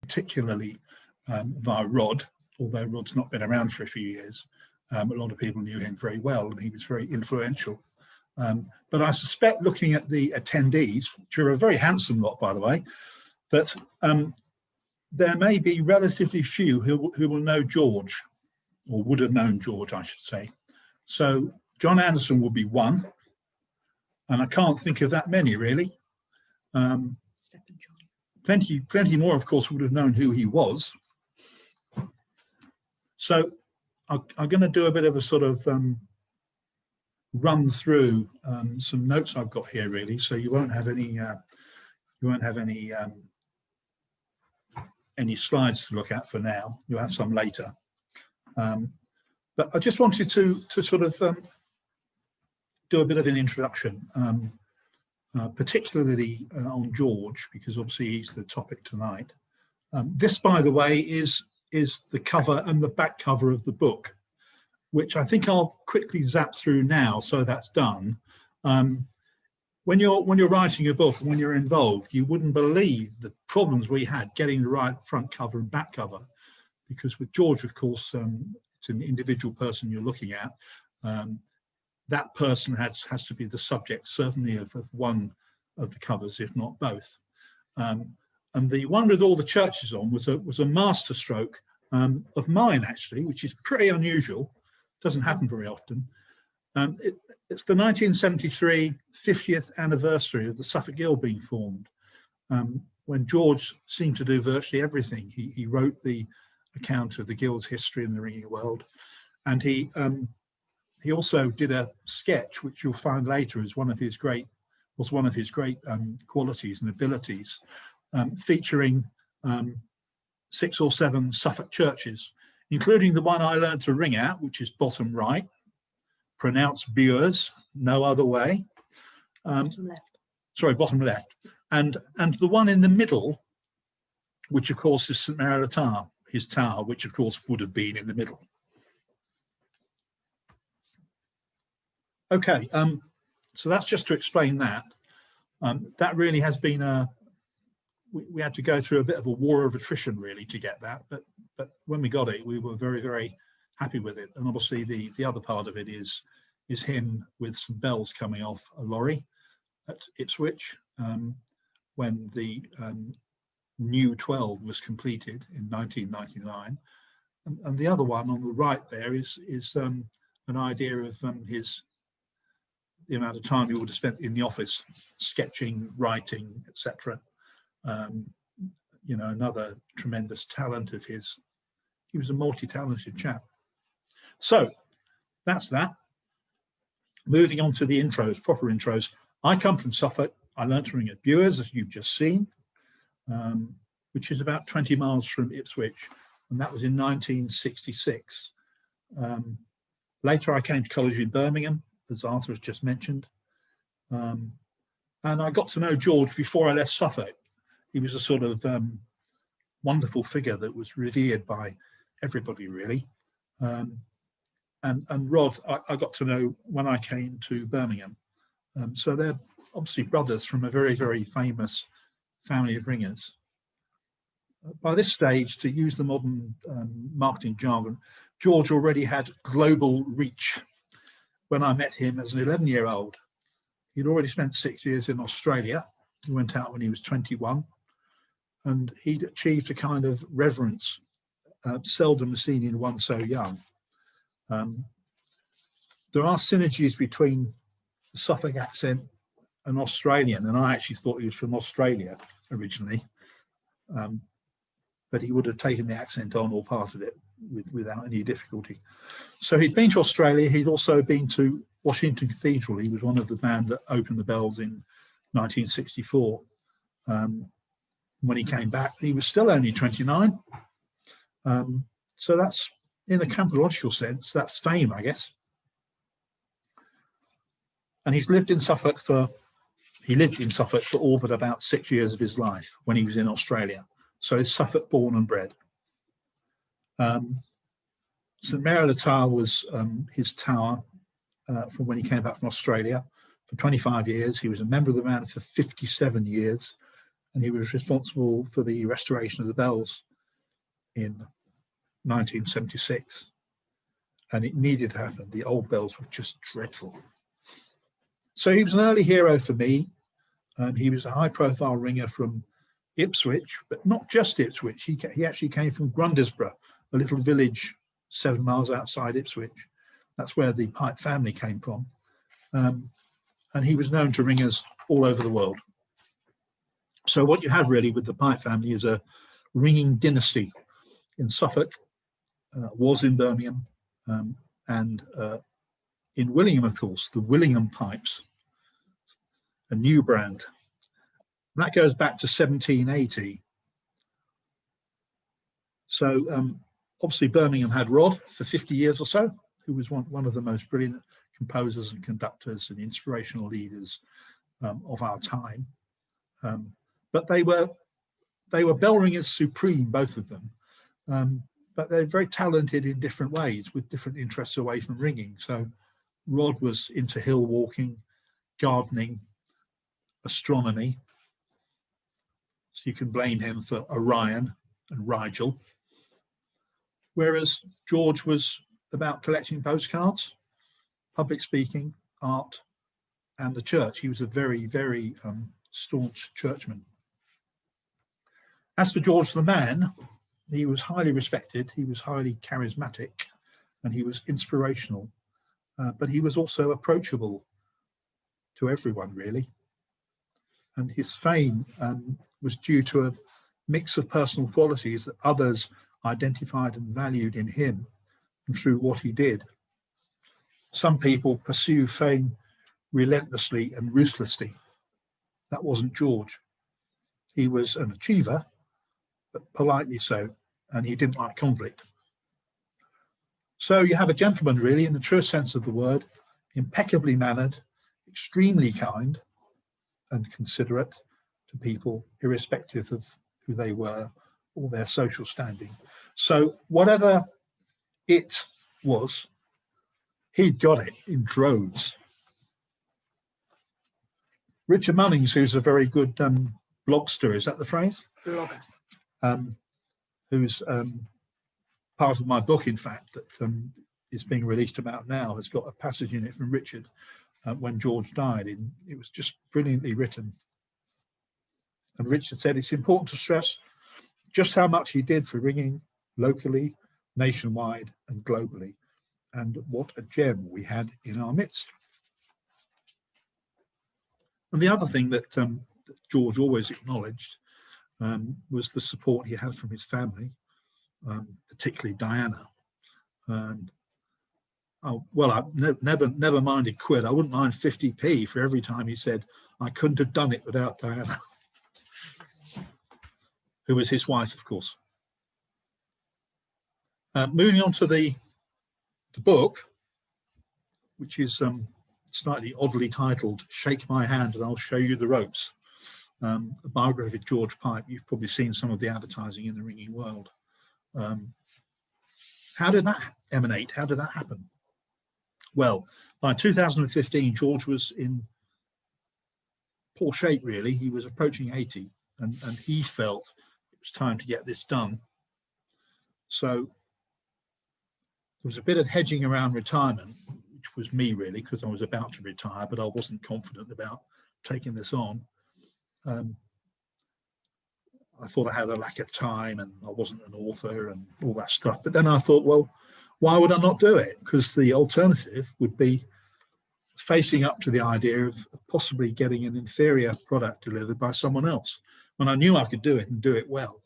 particularly via Rod, although Rod's not been around for a few years. A lot of people knew him very well, and he was very influential. But I suspect, looking at the attendees, which are a very handsome lot, by the way, that there may be relatively few who will know George, or would have known George, I should say. So John Anderson will be one, and I can't think of that many, really. Plenty more, of course, would have known who he was. So I'm going to do a bit of a sort of run through some notes I've got here, really. So you won't have any slides to look at for now. You'll have some later. But I just wanted to sort of do a bit of an introduction, particularly on George, because obviously he's the topic tonight. This, by the way, is the cover and the back cover of the book, which I think I'll quickly zap through now, so that's done. When you're writing a book, when you're involved, you wouldn't believe the problems we had getting the right front cover and back cover, because with George, of course, it's an individual person you're looking at. That person has to be the subject, certainly, of one of the covers, if not both. And the one with all the churches on was a masterstroke of mine, actually, which is pretty unusual. Doesn't happen very often. It's the 1973 50th anniversary of the Suffolk Guild being formed, when George seemed to do virtually everything. He wrote the account of the Guild's history in the ringing world, and he also did a sketch, which you'll find later is one of his great qualities and abilities, featuring 6 or 7 Suffolk churches, including the one I learned to ring at, which is bottom right, pronounced Bures, no other way. Bottom left. Sorry, bottom left. And the one in the middle, which of course is St Mary le Tower, his tower, which of course would have been in the middle. Okay, so that's just to explain that. That really has been we had to go through a bit of a war of attrition, really, to get that, but when we got it, we were very, very happy with it. And obviously the other part of it is him with some bells coming off a lorry at Ipswich, when the new 12 was completed in 1999. And the other one on the right there is an idea of the amount of time he would have spent in the office, sketching, writing, etc. You know, another tremendous talent of his. He was a multi-talented chap. So that's that. Moving on to the intros, proper intros. I come from Suffolk. I learnt to ring at Bures, as you've just seen, which is about 20 miles from Ipswich, and that was in 1966. Later, I came to college in Birmingham, as Arthur has just mentioned, and I got to know George before I left Suffolk. He was a sort of wonderful figure that was revered by everybody, really. And Rod, I got to know when I came to Birmingham. So they're obviously brothers from a very, very famous family of ringers. By this stage, to use the modern marketing jargon, George already had global reach. When I met him as an 11-year-old, he'd already spent 6 years in Australia. He went out when he was 21, and he'd achieved a kind of reverence seldom seen in one so young. There are synergies between the Suffolk accent and Australian, and I actually thought he was from Australia originally, but he would have taken the accent on, or part of it, without any difficulty. So he'd been to Australia. He'd also been to Washington Cathedral. He was one of the band that opened the bells in 1964. When he came back, he was still only 29. So that's, in a campological sense, that's fame, I guess. And he lived in Suffolk for all but about 6 years of his life when he was in Australia. So he's Suffolk born and bred. St Mary le Tower was his tower from when he came back from Australia for 25 years. He was a member of the band for 57 years. and he was responsible for the restoration of the bells in 1976. And it needed to happen. The old bells were just dreadful. So he was an early hero for me. He was a high-profile ringer from Ipswich, but not just Ipswich. He actually came from Grundisborough, a little village 7 miles outside Ipswich. That's where the pipe family came from. And he was known to ringers all over the world. So what you have really with the pipe family is a ringing dynasty in Suffolk, was in Birmingham, and in Willingham, of course, the Willingham pipes, a new brand. That goes back to 1780. So obviously Birmingham had Rod for 50 years or so, who was one of the most brilliant composers and conductors and inspirational leaders of our time. But they were bell ringers supreme, both of them. But they're very talented in different ways with different interests away from ringing. So Rod was into hill walking, gardening, astronomy. So you can blame him for Orion and Rigel. Whereas George was about collecting postcards, public speaking, art, and the church. He was a very, very staunch churchman. As for George the man, he was highly respected, he was highly charismatic, and he was inspirational. But he was also approachable to everyone, really. And his fame was due to a mix of personal qualities that others identified and valued in him and through what he did. Some people pursue fame relentlessly and ruthlessly. That wasn't George. He was an achiever, but politely so, and he didn't like conflict. So you have a gentleman, really, in the truest sense of the word, impeccably mannered, extremely kind, and considerate to people, irrespective of who they were or their social standing. So whatever it was, he got it in droves. Richard Munnings, who's a very good blogster, is that the phrase? Blogger. Who's part of my book, in fact, that is being released about now, has got a passage in it from Richard when George died. It was just brilliantly written. And Richard said, it's important to stress just how much he did for ringing locally, nationwide, and globally, and what a gem we had in our midst. And the other thing that George always acknowledged was the support he had from his family, particularly Diana. And well, I never minded quid. I wouldn't mind 50p for every time he said, I couldn't have done it without Diana, who was his wife, of course. Moving on to the book, which is slightly oddly titled, Shake My Hand and I'll Show You the Ropes. A biography of George Pipe. You've probably seen some of the advertising in the ringing world. How did that emanate? How did that happen? Well, by 2015, George was in poor shape, really. He was approaching 80, and he felt it was time to get this done. So there was a bit of hedging around retirement, which was me, really, because I was about to retire, but I wasn't confident about taking this on. I thought I had a lack of time and I wasn't an author and all that stuff. But then I thought, well, why would I not do it? Because the alternative would be facing up to the idea of possibly getting an inferior product delivered by someone else, when I knew I could do it and do it well.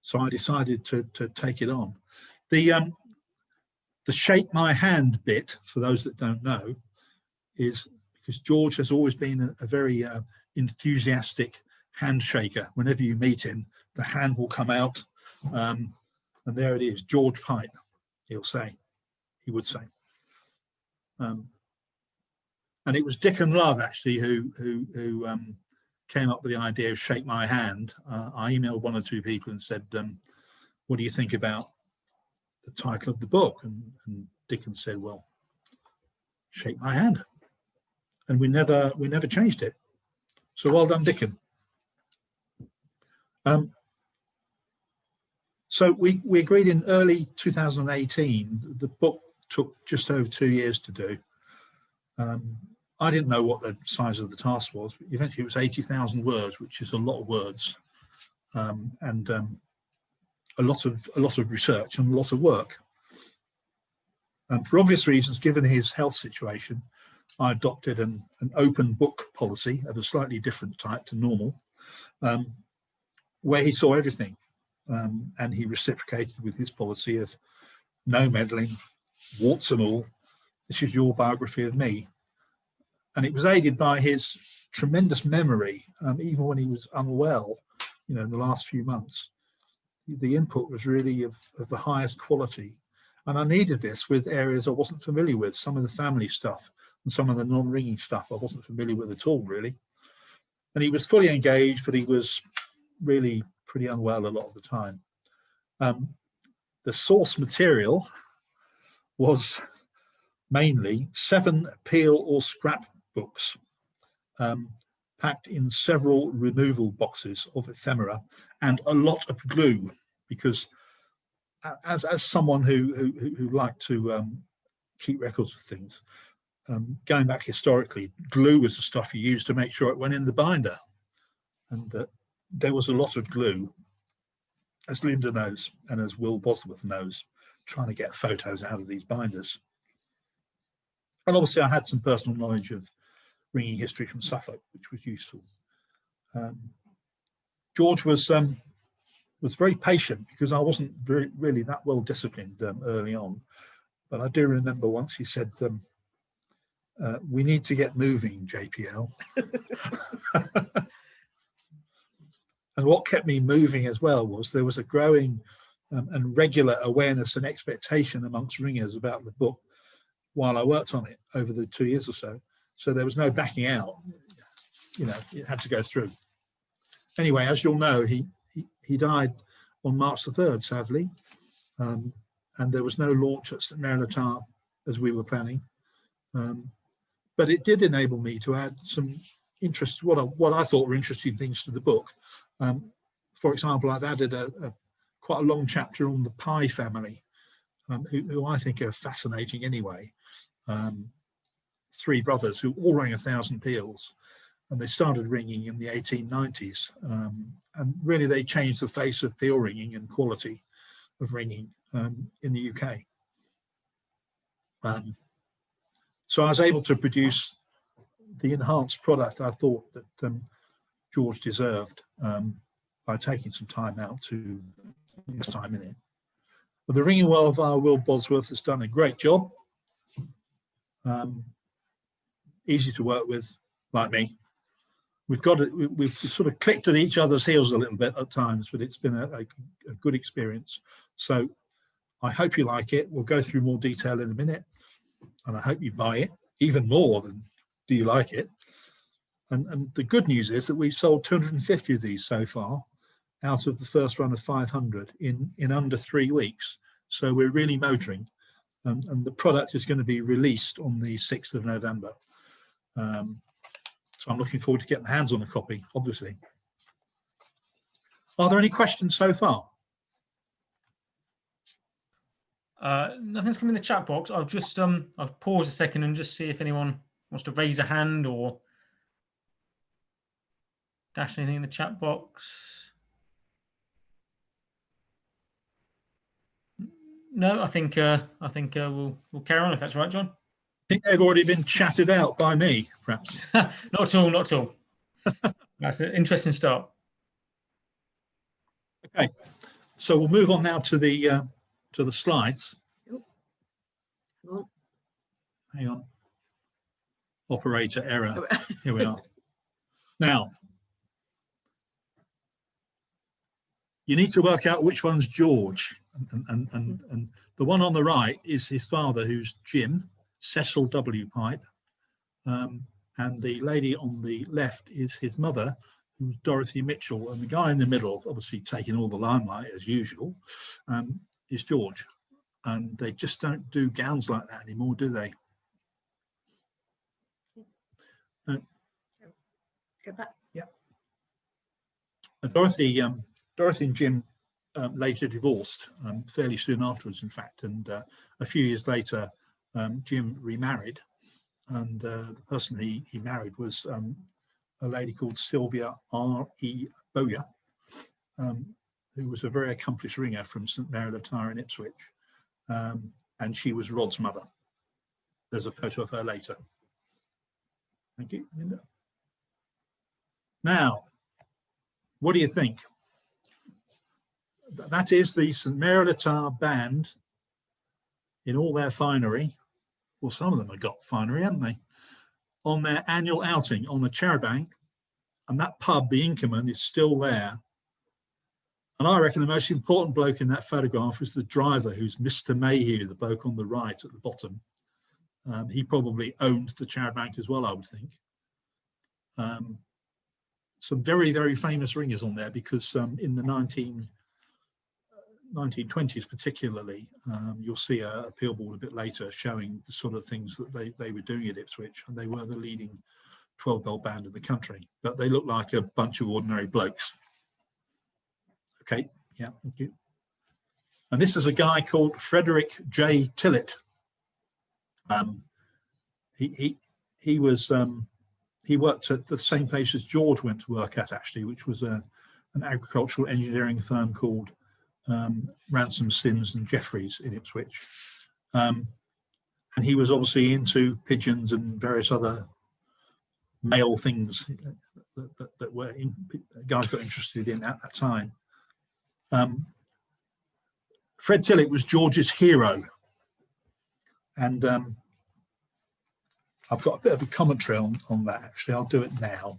So I decided to take it on. The shake my hand bit, for those that don't know, is because George has always been a very enthusiastic handshaker. Whenever you meet him, the hand will come out, and there it is, George Pipe, he would say. And it was Dick and Love, actually, who came up with the idea of Shake My Hand. I emailed one or two people and said, what do you think about the title of the book? And Dickon said, well, Shake My Hand. And we never changed it. So well done, Dickon. So we agreed in early 2018. The book took just over 2 years to do. I didn't know what the size of the task was, but eventually it was 80,000 words, which is a lot of words, and a lot of research and a lot of work. And for obvious reasons, given his health situation, I adopted an open book policy of a slightly different type to normal, where he saw everything, and he reciprocated with his policy of no meddling, warts and all. This is your biography of me. And it was aided by his tremendous memory, even when he was unwell, in the last few months. The input was really of the highest quality. And I needed this with areas I wasn't familiar with, some of the family stuff and some of the non-ringing stuff I wasn't familiar with at all, really. And he was fully engaged, but he was really pretty unwell a lot of the time. The source material was mainly 7 peel or scrap books, packed in several removal boxes of ephemera and a lot of glue, because as someone who liked to keep records of things, going back historically, glue was the stuff you used to make sure it went in the binder. And there was a lot of glue, as Linda knows and as Will Bosworth knows, trying to get photos out of these binders. And obviously I had some personal knowledge of ringing history from Suffolk, which was useful. George was very patient, because I wasn't really that well disciplined early on. But I do remember once he said, we need to get moving, JPL. And what kept me moving as well was there was a growing and regular awareness and expectation amongst ringers about the book while I worked on it over the 2 years or so. So there was no backing out. It had to go through. Anyway, as you'll know, he died on March the 3rd, sadly. And there was no launch at St Mary le Tard as we were planning. But it did enable me to add some interest, what I thought were interesting things to the book. For example, I've added quite a long chapter on the Pye family, who I think are fascinating anyway. 3 brothers who all rang 1,000 peals, and they started ringing in the 1890s. And really they changed the face of peal ringing and quality of ringing in the UK. So I was able to produce the enhanced product I thought that George deserved, by taking some time out to invest time in it. But the ringing world of our Will Bosworth has done a great job. Easy to work with, like me. We've sort of clicked at each other's heels a little bit at times, but it's been a good experience. So I hope you like it. We'll go through more detail in a minute, and I hope you buy it, even more than do you like it. And the good news is that we've sold 250 of these so far out of the first run of 500 in under 3 weeks. So we're really motoring, and the product is going to be released on the 6th of November. So I'm looking forward to getting hands on a copy, obviously. Are there any questions so far? Nothing's come in the chat box. I'll just I'll pause a second and just see if anyone wants to raise a hand or dash anything in the chat box. No, I think we'll carry on if that's right, John. I think they've already been chatted out by me, perhaps. Not at all, not at all. That's an interesting start. Okay, so we'll move on now to the slides. Oh. Hang on. Operator error. Here we are. Now, you need to work out which one's George, and the one on the right is his father, who's Jim, Cecil W. Pipe, and the lady on the left is his mother, who's Dorothy Mitchell, and the guy in the middle, obviously taking all the limelight as usual, is George. And they just don't do gowns like that anymore, do they? Go back. Yeah. Dorothy Dorothy and Jim later divorced fairly soon afterwards, in fact, and a few years later, Jim remarried, and the person he married was a lady called Sylvia R.E. Bowyer, who was a very accomplished ringer from St Mary le Tire in Ipswich, and she was Rod's mother. There's a photo of her later. Thank you, Linda. Now, what do you think? That is the St Mary le Tire band in all their finery. Well, some of them have got finery, haven't they? On their annual outing on the Charabanc, and that pub, the Inkerman, is still there. And I reckon the most important bloke in that photograph is the driver, who's Mr. Mayhew, the bloke on the right at the bottom. He probably owned the Charabanc as well, I would think. Some very, very famous ringers on there, because in the 1920s particularly, you'll see a billboard a bit later showing the sort of things that they were doing at Ipswich, and they were the leading 12-bell band in the country, but they look like a bunch of ordinary blokes. Okay, yeah, thank you. And this is a guy called Frederick J. Tillett. He worked at the same place as George went to work at, actually, which was an agricultural engineering firm called Ransom, Sims and Jeffries in Ipswich. And he was obviously into pigeons and various other male things that were guys got interested in at that time. Fred Tillett was George's hero, and I've got a bit of a commentary on that, actually. I'll do it now.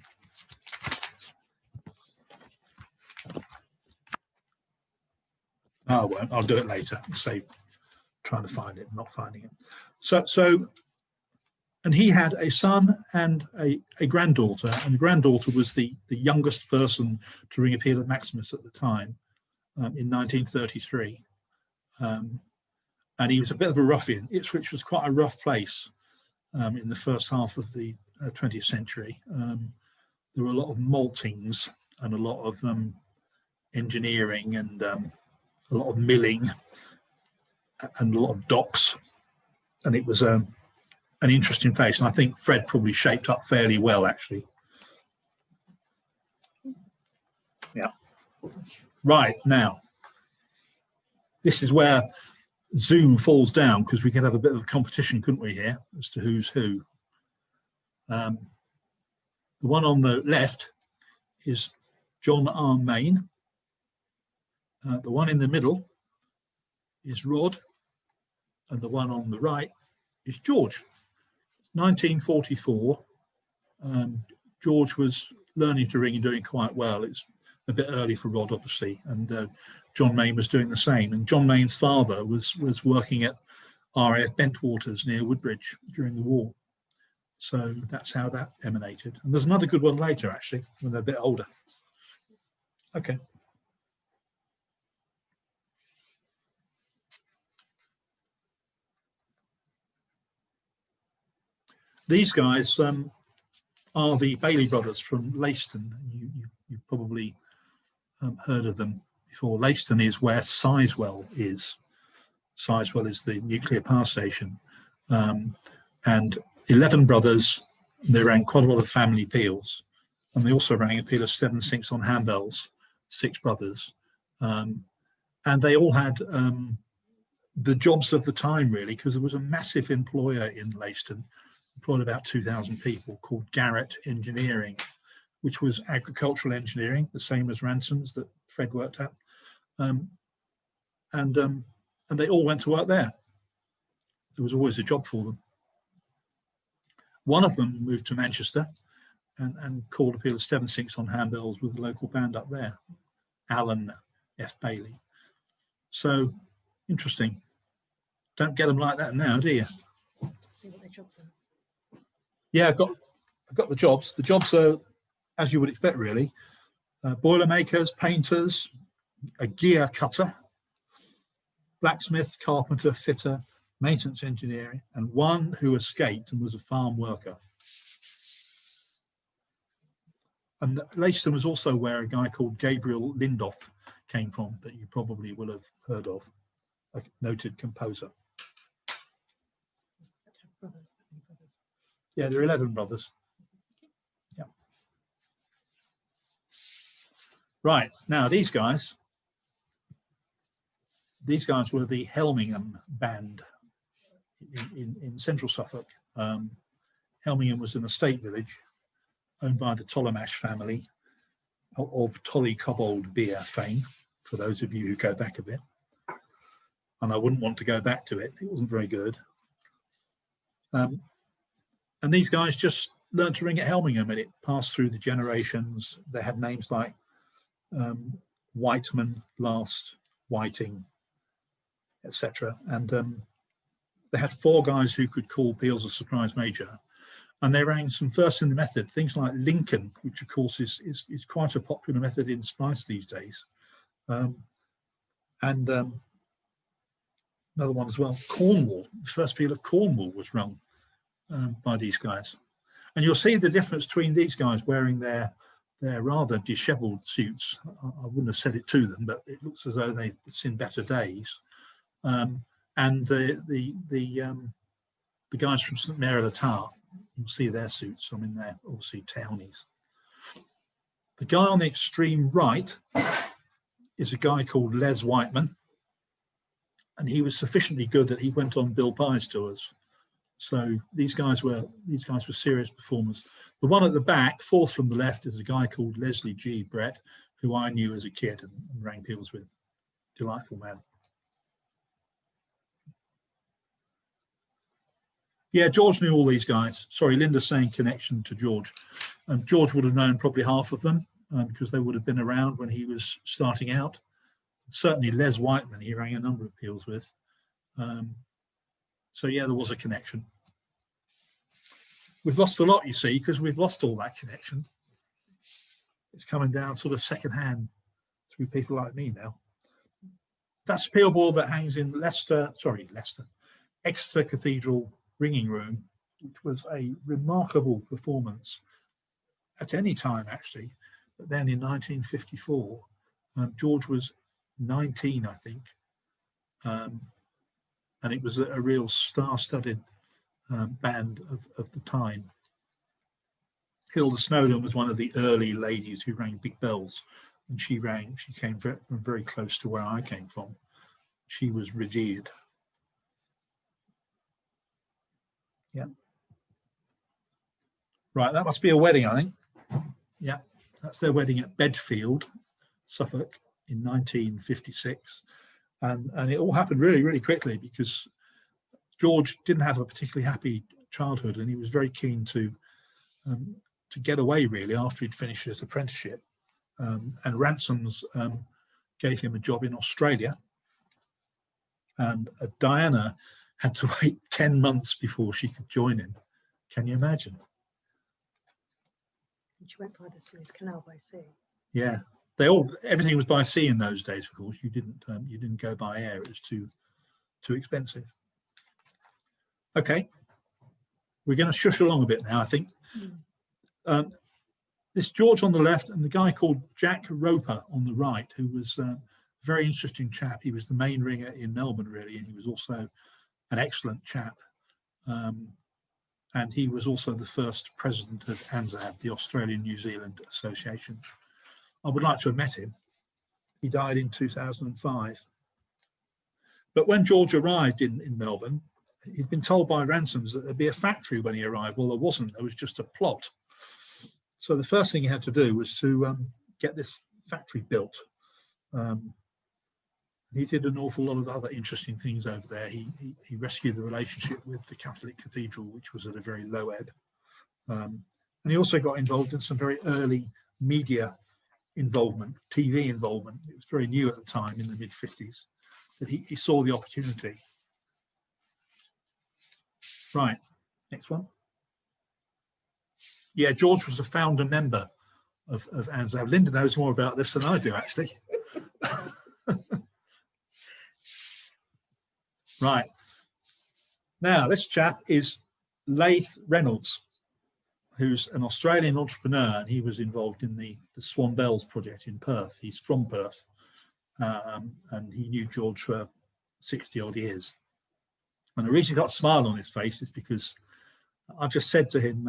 No, I won't. I'll do it later. Save trying to find it, not finding it. So, and he had a son and a granddaughter, and the granddaughter was the youngest person to ring a peal at Maximus at the time, in 1933. And he was a bit of a ruffian. Ipswich was quite a rough place in the first half of the 20th century. There were a lot of maltings and a lot of engineering and a lot of milling and a lot of docks, and it was an interesting place. And I think Fred probably shaped up fairly well, actually. Yeah. Right, now, this is where Zoom falls down, because we could have a bit of a competition, couldn't we, here, as to who's who. The one on the left is John R. Main. The one in the middle is Rod, and the one on the right is George. 1944. George was learning to ring and doing quite well. It's a bit early for Rod, obviously, and John Main was doing the same. And John Main's father was working at RAF Bentwaters near Woodbridge during the war. So that's how that emanated. And there's another good one later, actually, when they're a bit older. Okay. These guys are the Bailey brothers from Layston. You've probably heard of them before. Layston is where Sizewell is. Sizewell is the nuclear power station. And 11 brothers, they rang quite a lot of family peals. And they also rang a peal of 7/6 on handbells, 6 brothers. And they all had the jobs of the time, really, because there was a massive employer in Layston, employed about 2,000 people, called Garrett Engineering, which was agricultural engineering, the same as Ransom's that Fred worked at. And they all went to work there. There was always a job for them. One of them moved to Manchester and called a peal of 7/6 on handbells with the local band up there, Alan F. Bailey. So interesting. Don't get them like that now, do you? See what their jobs are. Yeah, I've got the jobs. The jobs are, as you would expect, really. Boiler makers, painters, a gear cutter, blacksmith, carpenter, fitter, maintenance engineer, and one who escaped and was a farm worker. And Layston was also where a guy called Gabriel Lindolf came from, that you probably will have heard of, a noted composer. Brothers, brothers. Yeah, there are 11 brothers. Yeah. Right, now these guys were the Helmingham band in central Suffolk. Helmingham was an estate village owned by the Tollemache family of Tullycobbold beer fame, for those of you who go back a bit. And I wouldn't want to go back to it. It wasn't very good. And these guys just learned to ring at Helmingham, and it passed through the generations. They had names like Whiteman, Last, Whiting, etc. And they had 4 guys who could call peals of surprise major. And they rang some first in the method, things like Lincoln, which of course is quite a popular method in splice these days. Another one as well, Cornwall. The first peal of Cornwall was rung by these guys. And you'll see the difference between these guys wearing their rather disheveled suits. I wouldn't have said it to them, but it looks as though they've seen better days. And the guys from St Mary le Tower, you'll see their suits. I mean, they're obviously townies. The guy on the extreme right is a guy called Les Whiteman, and he was sufficiently good that he went on Bill Pye's tours. So these guys were serious performers. The one at the back, 4th from the left, is a guy called Leslie G. Brett, who I knew as a kid and rang peals with. Delightful man. Yeah, George knew all these guys. Sorry, Linda's saying connection to George. George would have known probably half of them because they would have been around when he was starting out. Certainly Les Whiteman, he rang a number of peals with. So yeah, there was a connection. We've lost a lot, you see, because we've lost all that connection. It's coming down sort of secondhand through people like me now. That's a peal board that hangs in Exeter Cathedral ringing room, which was a remarkable performance at any time, actually. But then in 1954, George was 19, I think. And it was a real star-studded band of the time. Hilda Snowden was one of the early ladies who rang big bells, and she came from very close to where I came from. She was revered. Yeah. Right, that must be a wedding, I think. Yeah, that's their wedding at Bedfield, Suffolk, in 1956. And it all happened really, really quickly because George didn't have a particularly happy childhood, and he was very keen to get away, really, after he'd finished his apprenticeship. And Ransoms gave him a job in Australia. And Diana had to wait 10 months before she could join him. Can you imagine? She went by the Suez Canal by sea. Yeah, everything was by sea in those days. Of course, you didn't go by air; it was too expensive. Okay, we're going to shush along a bit now, I think. This George on the left and the guy called Jack Roper on the right, who was a very interesting chap. He was the main ringer in Melbourne, really, and he was also an excellent chap. And he was also the first president of ANZAD, the Australian New Zealand Association. I would like to have met him. He died in 2005. But when George arrived in Melbourne, he'd been told by Ransoms that there'd be a factory when he arrived. Well, there wasn't. There was just a plot. So the first thing he had to do was to get this factory built. He did an awful lot of other interesting things over there. He rescued the relationship with the Catholic Cathedral, which was at a very low ebb. And he also got involved in some very early media involvement, TV involvement. It was very new at the time in the mid-50s, but he saw the opportunity. Right, next one. Yeah, George was a founder member of ANZAD. Linda knows more about this than I do, actually. Right. Now, this chap is Laith Reynolds. who's an Australian entrepreneur, and he was involved in the Swan Bells project in Perth. He's from Perth, and he knew George for 60 odd years. And the reason he got a smile on his face is because I just said to him,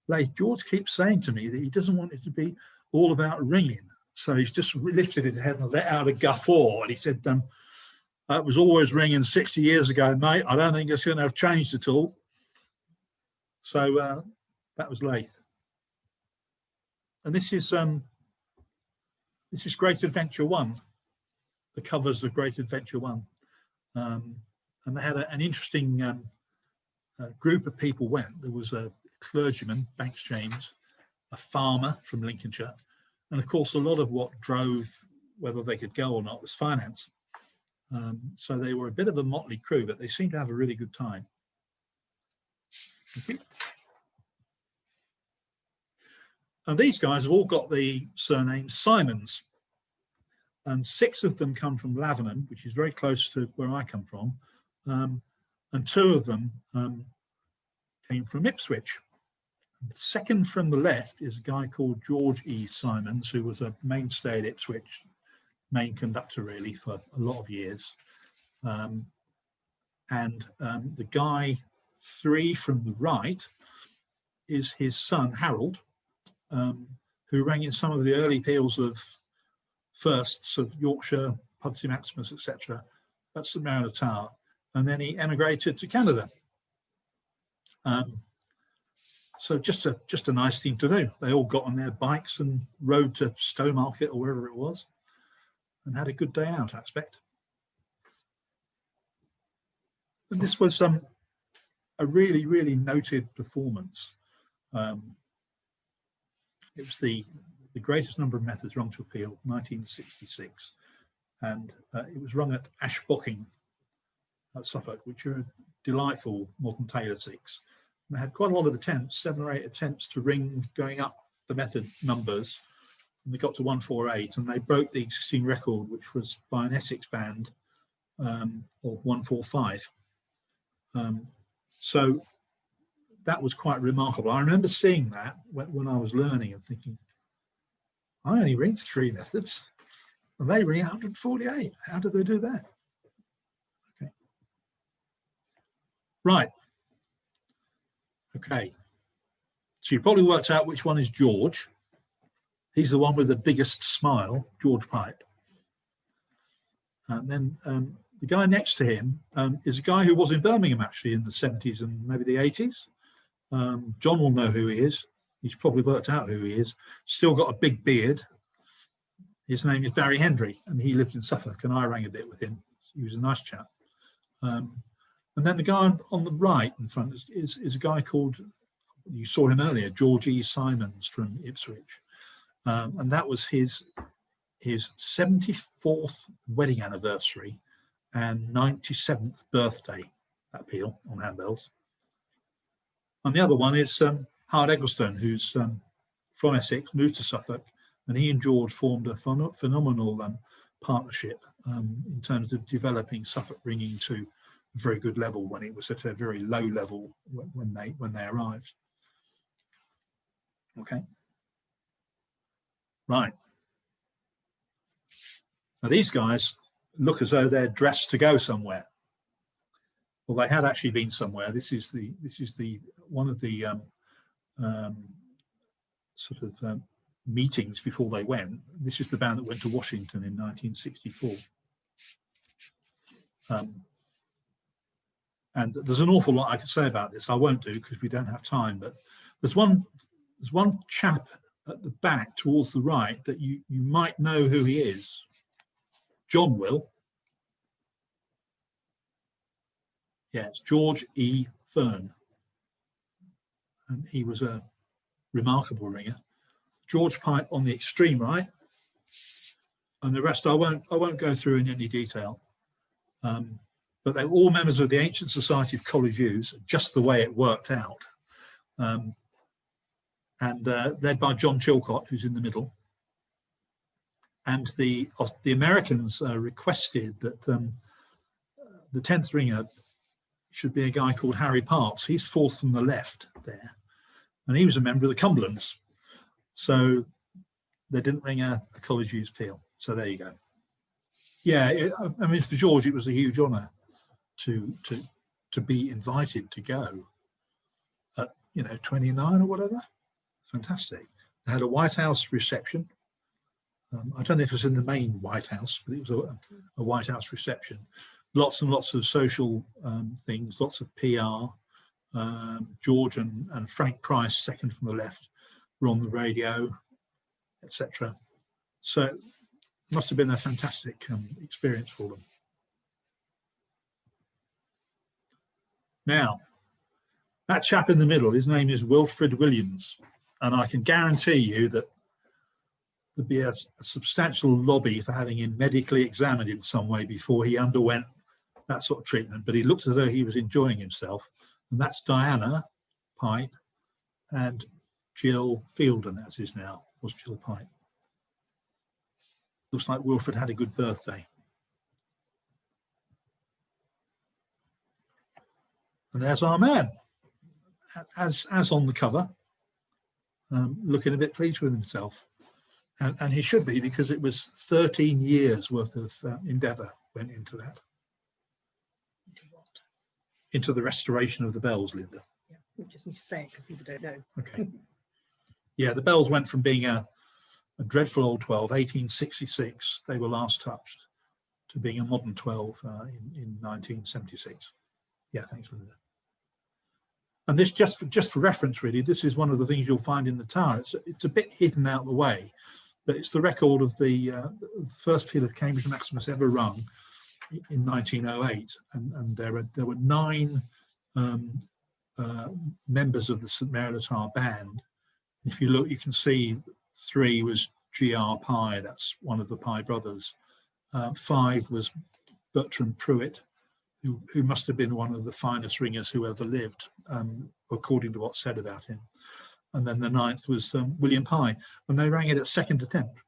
Laith, George keeps saying to me that he doesn't want it to be all about ringing. So he's just lifted his head and let out a guffaw. And he said, it was always ringing 60 years ago, mate. I don't think it's going to have changed at all. So that was Laith. And this is Great Adventure 1, the covers of Great Adventure 1. And they had an interesting group of people went. There was a clergyman, Banks James, a farmer from Lincolnshire, and of course a lot of what drove whether they could go or not was finance. So they were a bit of a motley crew, but they seemed to have a really good time. Thank you. And these guys have all got the surname Simons, and 6 of them come from Lavenham, which is very close to where I come from, and 2 of them came from Ipswich. The second from the left is a guy called George E. Simons, who was a mainstay at Ipswich, main conductor really for a lot of years. And the guy 3 from the right is his son Harold, who rang in some of the early peals of firsts of Yorkshire, Pudsey Maximus, etc. at St Mariner Tower, and then he emigrated to Canada. So just a nice thing to do. They all got on their bikes and rode to Stowmarket or wherever it was, and had a good day out, I expect. And this was a really, really noted performance. It was the greatest number of methods rung to appeal, 1966, and it was rung at Ashbocking at Suffolk, which are a delightful modern Taylor 6. And they had quite a lot of attempts, 7 or 8 attempts to ring going up the method numbers, and they got to 148, and they broke the existing record, which was by an Essex band of 145. So that was quite remarkable. I remember seeing that when I was learning and thinking, I only ring 3 methods, and they ring 148. How did they do that? Okay. Right. Okay. So you probably worked out which one is George. He's the one with the biggest smile, George Pipe. And then the guy next to him is a guy who was in Birmingham actually in the 70s and maybe the 80s. John will know who he is. He's probably worked out who he is. Still got a big beard. His name is Barry Hendry, and he lived in Suffolk, and I rang a bit with him. He was a nice chap. And then the guy on the right in front is a guy called, you saw him earlier, George E. Simons from Ipswich. And that was his 74th wedding anniversary and 97th birthday, that peal on handbells. And the other one is Howard Eggleston, who's from Essex, moved to Suffolk, and he and George formed a phenomenal partnership in terms of developing Suffolk ringing to a very good level when it was at a very low level when they arrived. Okay. Right. Now these guys look as though they're dressed to go somewhere. Well, they had actually been somewhere. This is the one of the sort of meetings before they went. This is the band that went to Washington in 1964. And there's an awful lot I could say about this. I won't do because we don't have time. But there's one chap at the back towards the right that you might know who he is. John will. Yeah, it's George E. Fern. And he was a remarkable ringer. George Pipe on the extreme right, and the rest I won't go through in any detail. But they were all members of the Ancient Society of College Youths, just the way it worked out, and led by John Chilcott, who's in the middle. And the Americans requested that the 10th ringer should be a guy called Harry Parks. He's 4th from the left there. and he was a member of the Cumberlands. So they didn't ring a college use peal. So there you go. Yeah, I mean, for George, it was a huge honour to be invited to go at 29 or whatever. Fantastic. They had a White House reception. I don't know if it was in the main White House, but it was a White House reception. Lots and lots of social things, lots of PR. George and Frank Price, second from the left, were on the radio, etc. So it must have been a fantastic experience for them. Now, that chap in the middle, his name is Wilfred Williams, and I can guarantee you that there'd be a substantial lobby for having him medically examined in some way before he underwent that sort of treatment, but he looked as though he was enjoying himself. And that's Diana Pipe and Jill Fielden, as is now, was Jill Pipe. Looks like Wilfred had a good birthday. And there's our man, as on the cover, looking a bit pleased with himself. And he should be, because it was 13 years worth of endeavour went into that. Into what? Into the restoration of the bells, Linda. Yeah, we just need to say it because people don't know. Okay. Yeah, the bells went from being a dreadful old 12, 1866, they were last touched, to being a modern 12 in 1976. Yeah, thanks, Linda. And this, just for reference, really, this is one of the things you'll find in the tower. It's a bit hidden out the way, but it's the record of the first peal of Cambridge Maximus ever rung in 1908, and there were 9 members of the St Mary le Tar band. If you look, you can see 3 was G.R. Pye, that's one of the Pye brothers. 5 was Bertram Pruitt, who must have been one of the finest ringers who ever lived, according to what's said about him. And then the 9th was William Pye, and they rang it at second attempt.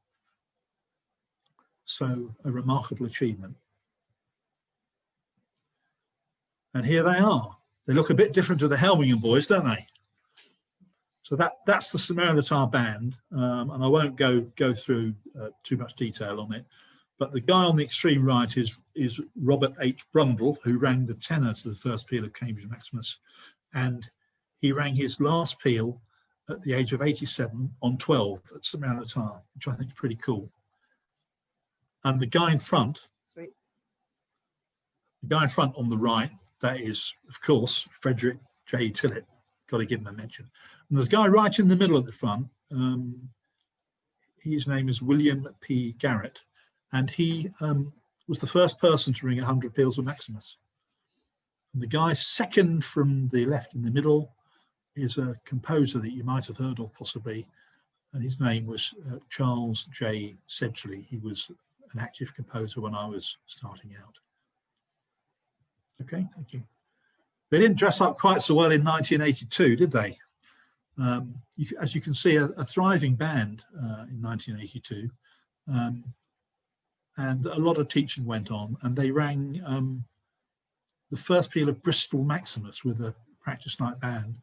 So a remarkable achievement. And here they are. They look a bit different to the Helmingham boys, don't they? So that's the St Mary le Tar band, and I won't go through too much detail on it. But the guy on the extreme right is Robert H. Brundle, who rang the tenor to the first peal of Cambridge Maximus, and he rang his last peal at the age of 87 on 12 at St Mary le Tar, which I think is pretty cool. And the guy in front, Sweet. the guy in front on the right, that is, of course, Frederick J. Tillett. Got to give him a mention. And there's a guy right in the middle at the front. His name is William P. Garrett, and he was the first person to ring 100 peals of Maximus. And the guy second from the left in the middle is a composer that you might have heard of possibly, and his name was Charles J. Sedgley. He was an active composer when I was starting out. Okay, thank you. They didn't dress up quite so well in 1982, did they? As you can see, a thriving band in 1982. And a lot of teaching went on, and they rang the first peal of Bristol Maximus with a practice night band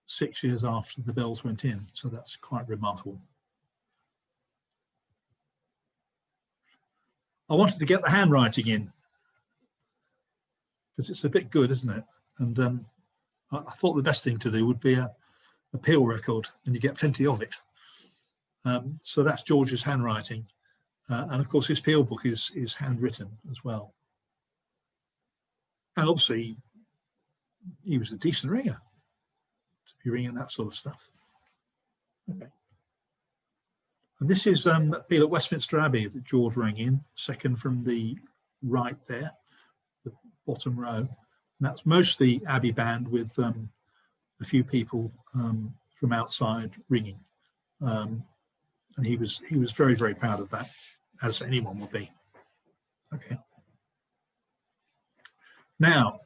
6 years after the bells went in. So that's quite remarkable. I wanted to get the handwriting in because it's a bit good, isn't it? And I thought the best thing to do would be a peal record, and you get plenty of it. So that's George's handwriting. And of course, his peal book is handwritten as well. And obviously, he was a decent ringer to be ringing that sort of stuff. Okay. And this is a peal at Westminster Abbey that George rang in, second from the right there, the bottom row. And that's mostly Abbey band with a few people from outside ringing. And he was very, very proud of that, as anyone would be. Okay. Now,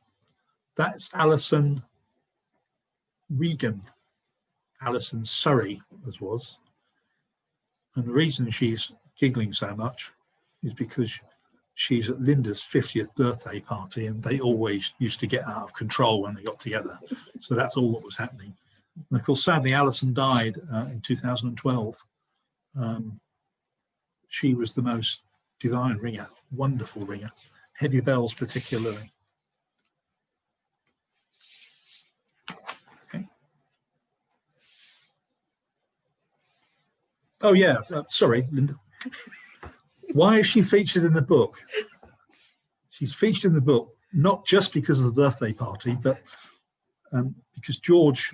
that's Alison Regan, Alison Surrey, as was. And the reason she's giggling so much is because she's at Linda's 50th birthday party, and they always used to get out of control when they got together. So that's all that was happening. And of course, sadly, Alison died in 2012. She was the most divine ringer, wonderful ringer, heavy bells particularly. Okay. Oh yeah, sorry, Linda. Why is she featured in the book? She's featured in the book not just because of the birthday party, but because George.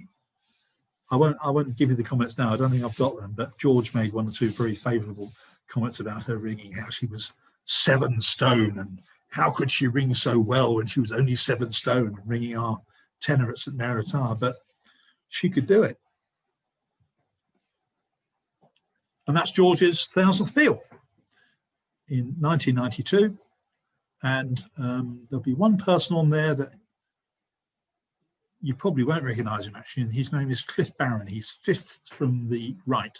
I won't give you the comments now. I don't think I've got them, but George made one or two very favourable comments about her ringing, how she was 7 stone and how could she ring so well when she was only 7 stone ringing our tenor at St Mary Tower, but she could do it. And that's George's 1000th peal in 1992. And there'll be one person on there that you probably won't recognise him actually. His name is Cliff Barron. He's 5th from the right.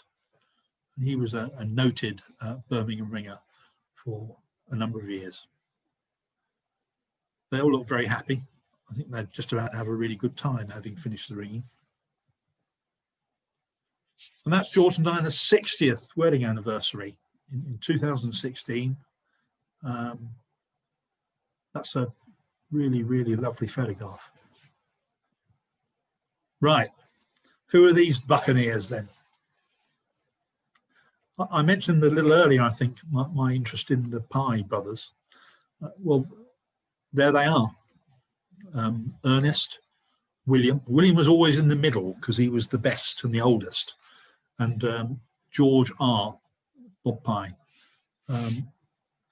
And he was a noted Birmingham ringer for a number of years. They all look very happy. I think they're just about to have a really good time having finished the ringing. And that's George and Diana's 60th wedding anniversary in 2016. That's a really, really lovely photograph. Right, who are these buccaneers then? I mentioned a little earlier, I think, my interest in the Pye brothers. Well, there they are. Ernest, William. William was always in the middle because he was the best and the oldest. And George R. Bob Pye. And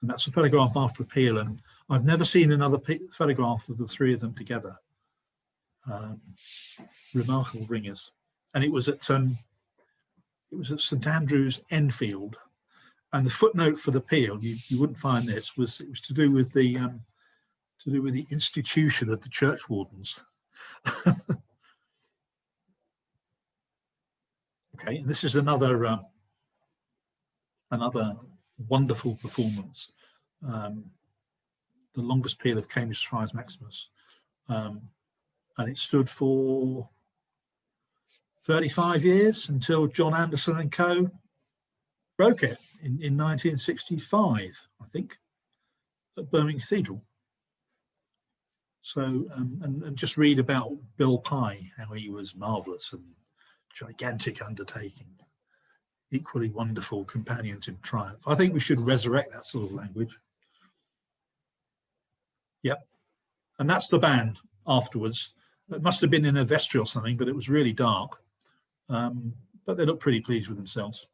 that's a photograph after a peal. And I've never seen another photograph of the 3 of them together. Remarkable ringers. And it was at St Andrew's, Enfield, and the footnote for the peal, you wouldn't find this, it was to do with the institution of the church wardens. Okay, and this is another wonderful performance. The longest peal of Cambridge Friars Maximus, and it stood for 35 years until John Anderson and Co. broke it in 1965, I think, at Birmingham Cathedral. So, and just read about Bill Pye, how he was marvellous and gigantic undertaking, equally wonderful companions in triumph. I think we should resurrect that sort of language. Yep. And that's the band afterwards. It must have been in a vestry or something, but it was really dark. But they look pretty pleased with themselves.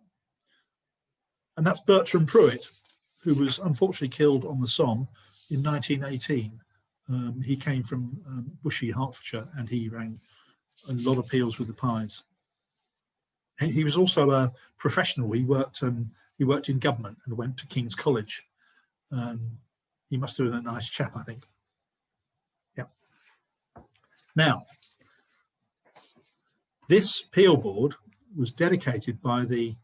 And that's Bertram Pruitt, who was unfortunately killed on the Somme in 1918. He came from Bushey, Hertfordshire, and he rang a lot of peals with the Pyes. He was also a professional. He worked in government and went to King's College. He must have been a nice chap, I think. Yeah. Now, this peal board was dedicated by the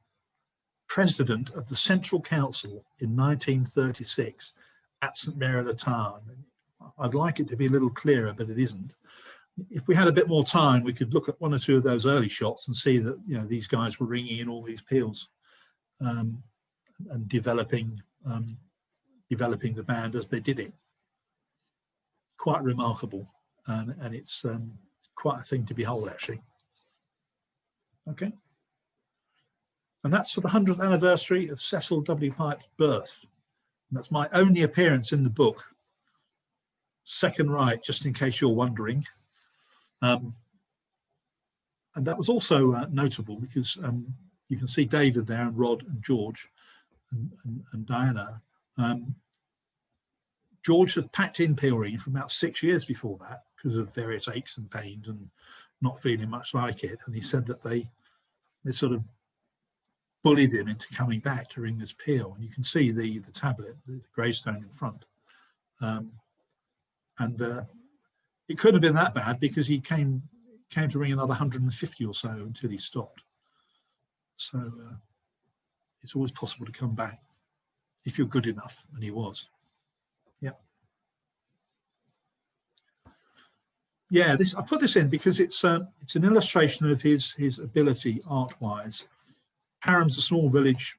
president of the Central Council in 1936 at St Mary le Tower. I'd like it to be a little clearer, but it isn't. If we had a bit more time, we could look at one or two of those early shots and see that, you know, these guys were ringing in all these peals and developing the band as they did it. Quite remarkable, and it's quite a thing to behold, actually. Okay, and that's for the 100th anniversary of Cecil W. Pye's birth. And that's my only appearance in the book. Second right, just in case you're wondering. And that was also notable because you can see David there, and Rod and George and Diana. George had packed in peal ringing for about 6 years before that because of various aches and pains and not feeling much like it. And he said that they sort of bullied him into coming back to ring this peal. And you can see the tablet, the gravestone in front. It couldn't have been that bad because he came to ring another 150 or so until he stopped. So it's always possible to come back if you're good enough, and he was. Yeah. Yeah, I put this in because it's an illustration of his ability art-wise. Haram's a small village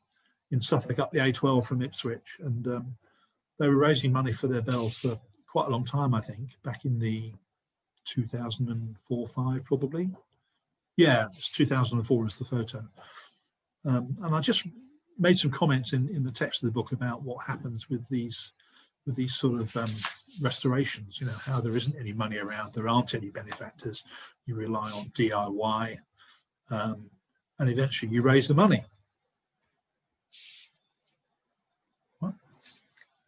in Suffolk up the A12 from Ipswich, and they were raising money for their bells for quite a long time, I think, back in the 2004-5 probably. Yeah, it's 2004 is the photo. And I just made some comments in the text of the book about what happens with these sort of restorations, you know, how there isn't any money around, there aren't any benefactors, you rely on DIY, and eventually you raise the money. What?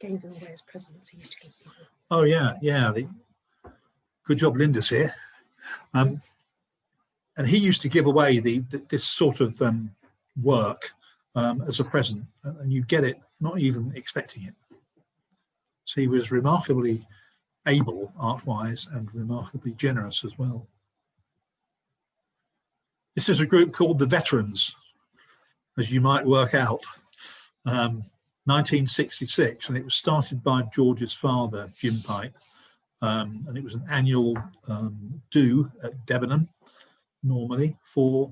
Gave them away as presents. He used to give people. Oh yeah. Good job Linda's here. And he used to give away this sort of work as a present, and you get it not even expecting it. So he was remarkably able art-wise and remarkably generous as well. This is a group called the Veterans, as you might work out, 1966, and it was started by George's father, Jim Pipe, and it was an annual do at Debenham, normally, for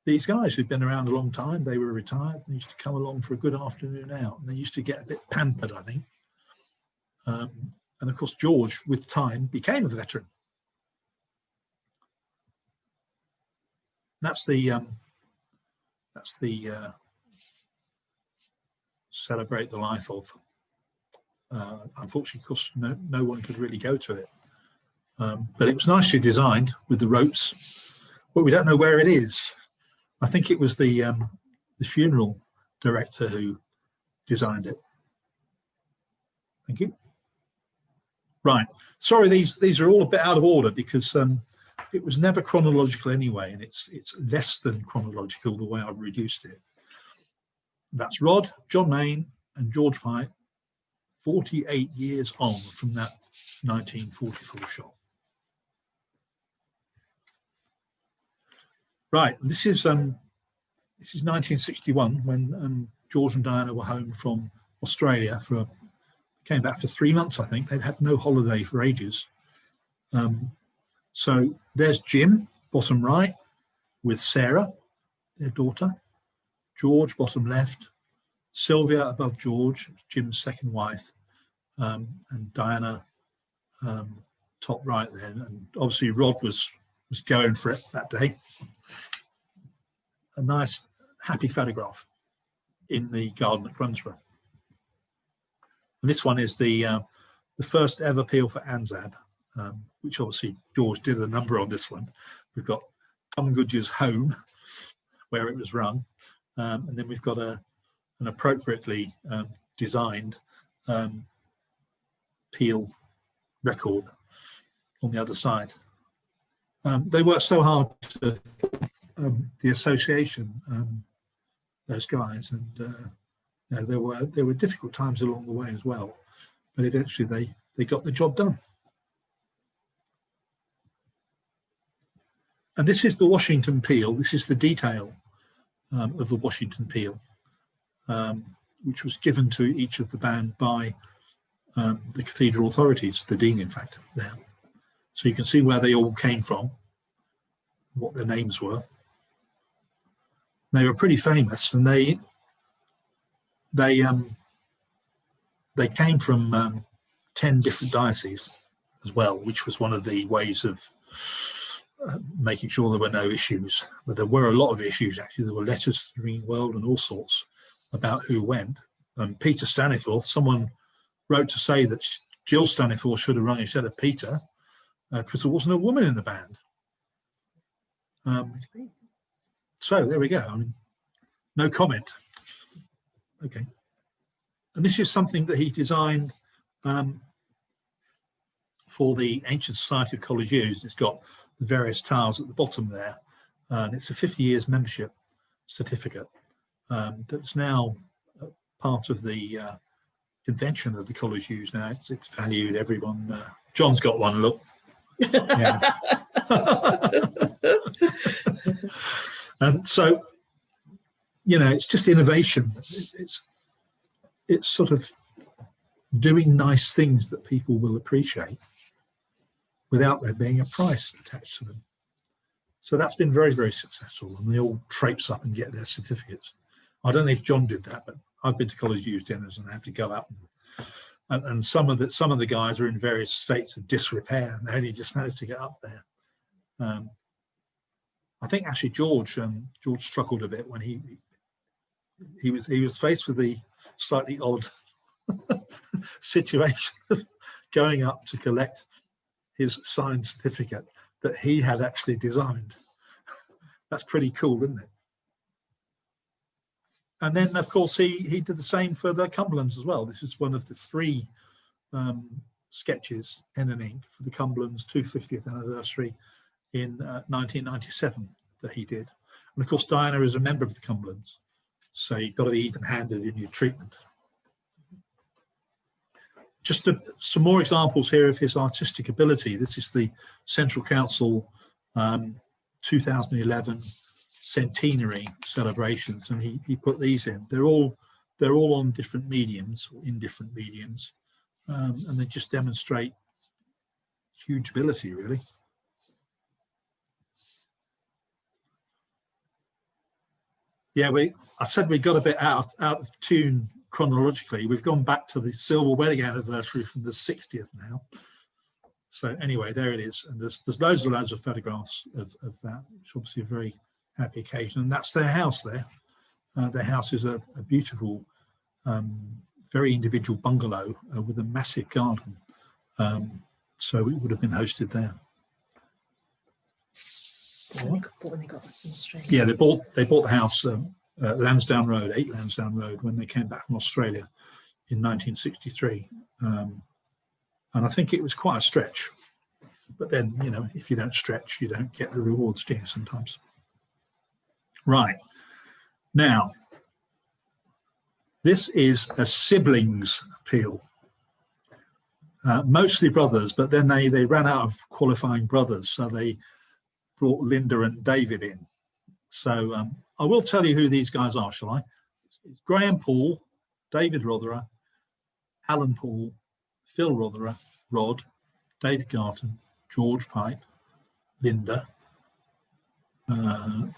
these guys who'd been around a long time. They were retired, they used to come along for a good afternoon out, and they used to get a bit pampered, I think. And of course, George, with time, became a veteran. That's the celebrate the life of. Unfortunately, of course, no one could really go to it. But it was nicely designed with the ropes. Well, we don't know where it is. I think it was the funeral director who designed it. Thank you. Right. Sorry, these are all a bit out of order because it was never chronological anyway, and it's less than chronological the way I've reduced it. That's Rod, John Mayne, and George Pipe, 48 years on from that 1944 shot. Right. This is 1961 when George and Diana were home from Australia came back for 3 months, I think. They'd had no holiday for ages. So there's Jim, bottom right, with Sarah, their daughter. George, bottom left. Sylvia above George, Jim's second wife. And Diana, top right then. And obviously Rod was going for it that day. A nice, happy photograph in the garden at Crunsborough. And this one is the first ever appeal for ANZAB, which obviously George did a number on this one. We've got Tom Goodger's home, where it was run, and then we've got an appropriately designed Peel record on the other side. They worked so hard to the association, those guys, and there were difficult times along the way as well, but eventually they got the job done. And this is the Washington Peel. This is the detail of the Washington Peel, which was given to each of the band by the cathedral authorities, the dean, in fact, there. So you can see where they all came from, what their names were. They were pretty famous, and they came from 10 different dioceses as well, which was one of the ways of making sure there were no issues. But there were a lot of issues, actually. There were letters to the Ringing World and all sorts about who went. Peter Staniforth, someone wrote to say that Jill Staniforth should have rung instead of Peter because there wasn't a woman in the band. So there we go. I mean, no comment. Okay. And this is something that he designed for the Ancient Society of College Youths. It's got the various tiles at the bottom there. And it's a 50 years membership certificate that's now part of the convention of the College Youths now. It's valued, everyone. John's got one, look. Yeah. And so, you know, it's just innovation. It's sort of doing nice things that people will appreciate without there being a price attached to them. So that's been very, very successful, and they all traipse up and get their certificates. I don't know if John did that, but I've been to college use dinners and they have to go up, and some of the guys are in various states of disrepair, and they only just managed to get up there. I think actually George struggled a bit when he was faced with the slightly odd situation of going up to collect his signed certificate that he had actually designed. That's pretty cool, isn't it? And then, of course, he did the same for the Cumberlands as well. This is one of the 3 sketches, pen and ink, for the Cumberlands' 250th anniversary in 1997 that he did. And of course, Diana is a member of the Cumberlands, so you've got to be even-handed in your treatment. Just some more examples here of his artistic ability. This is the Central Council 2011 centenary celebrations, and he put these in. They're all on different mediums, or in different mediums, and they just demonstrate huge ability, really. Yeah, I said we got a bit out of tune chronologically. We've gone back to the silver wedding anniversary from the 60th now. So anyway, there it is, and there's loads and loads of photographs of that, which is obviously a very happy occasion. And that's their house there. Their house is a beautiful, very individual bungalow with a massive garden. So it would have been hosted there. When they got back from Australia. Yeah, they bought the house, Lansdowne Road, 8 Lansdowne Road, when they came back from Australia in 1963. And I think it was quite a stretch. But then, you know, if you don't stretch, you don't get the rewards, do you, sometimes? Right. Now, this is a siblings appeal. Mostly brothers, but then they ran out of qualifying brothers, so they brought Linda and David in. So I will tell you who these guys are, shall I? It's Graham Paul, David Rotherer, Alan Paul, Phil Rotherer, Rod, David Garton, George Pipe, Linda,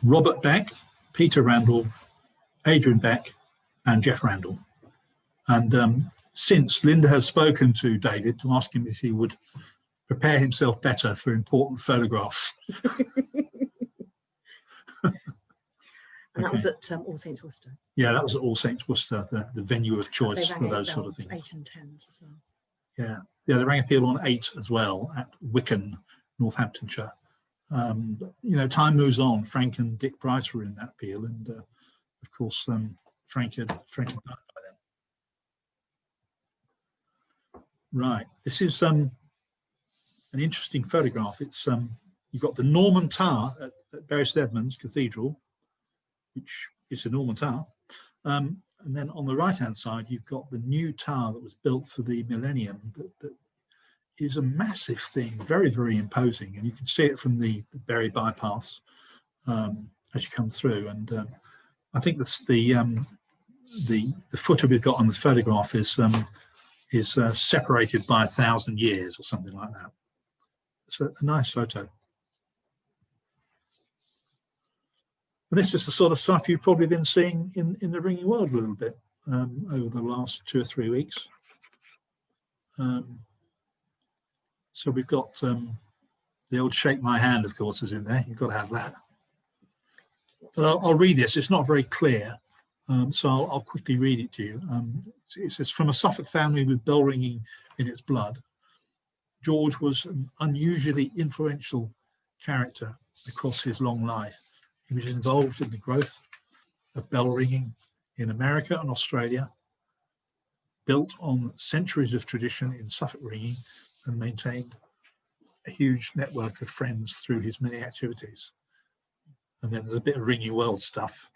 Robert Beck, Peter Randall, Adrian Beck, and Jeff Randall. And since Linda has spoken to David to ask him if he would prepare himself better for important photographs. And that was at All Saints Worcester. Yeah, that was at All Saints Worcester, the venue of choice for those sort of things. 8 and 10s as well. Yeah, they rang appeal on 8 as well at Wickham, Northamptonshire. You know, time moves on. Frank and Dick Bryce were in that appeal, and of course, Frank had died by then. Right, this is an interesting photograph. It's you've got the Norman Tower at Bury St Edmunds Cathedral, which is a Norman Tower, and then on the right-hand side you've got the new tower that was built for the millennium. That is a massive thing, very, very imposing, and you can see it from the Bury bypass as you come through. And I think the footer we've got on the photograph is separated by 1,000 years or something like that. It's a nice photo. And this is the sort of stuff you've probably been seeing in the ringing world a little bit over the last 2 or 3 weeks. So we've got the old shake my hand, of course, is in there. You've got to have that. But I'll read this. It's not very clear, so I'll quickly read it to you. It's from a Suffolk family with bell ringing in its blood. George was an unusually influential character across his long life. He was involved in the growth of bell ringing in America and Australia, built on centuries of tradition in Suffolk ringing, and maintained a huge network of friends through his many activities. And then there's a bit of Ringing World stuff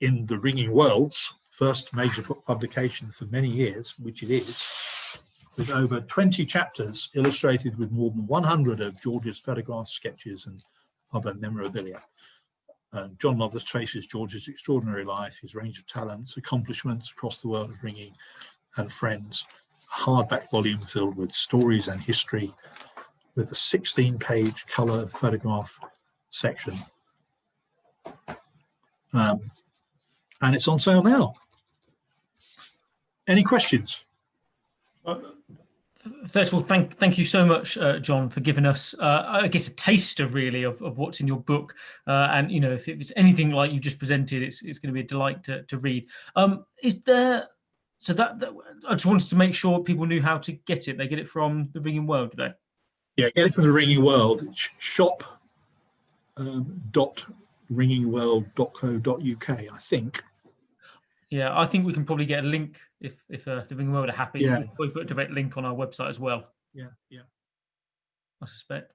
in the Ringing World's first major book publication for many years, which it is, with over 20 chapters illustrated with more than 100 of George's photographs, sketches, and other memorabilia. John Loveless traces George's extraordinary life, his range of talents, accomplishments across the world of ringing, and friends. A hardback volume filled with stories and history, with a 16-page colour photograph section. And it's on sale now. Any questions? First of all, thank you so much, John, for giving us, I guess, a taster really of what's in your book. And you know, if it's anything like you just presented, it's going to be a delight to read. Is there? So that I just wanted to make sure people knew how to get it. They get it from the Ringing World, do they? Yeah, get it from the Ringing World. Shop .ringingworld.co.uk, I think. Yeah, I think we can probably get a link if the Ringing World are happy. Yeah. We'll put a direct link on our website as well. Yeah. I suspect.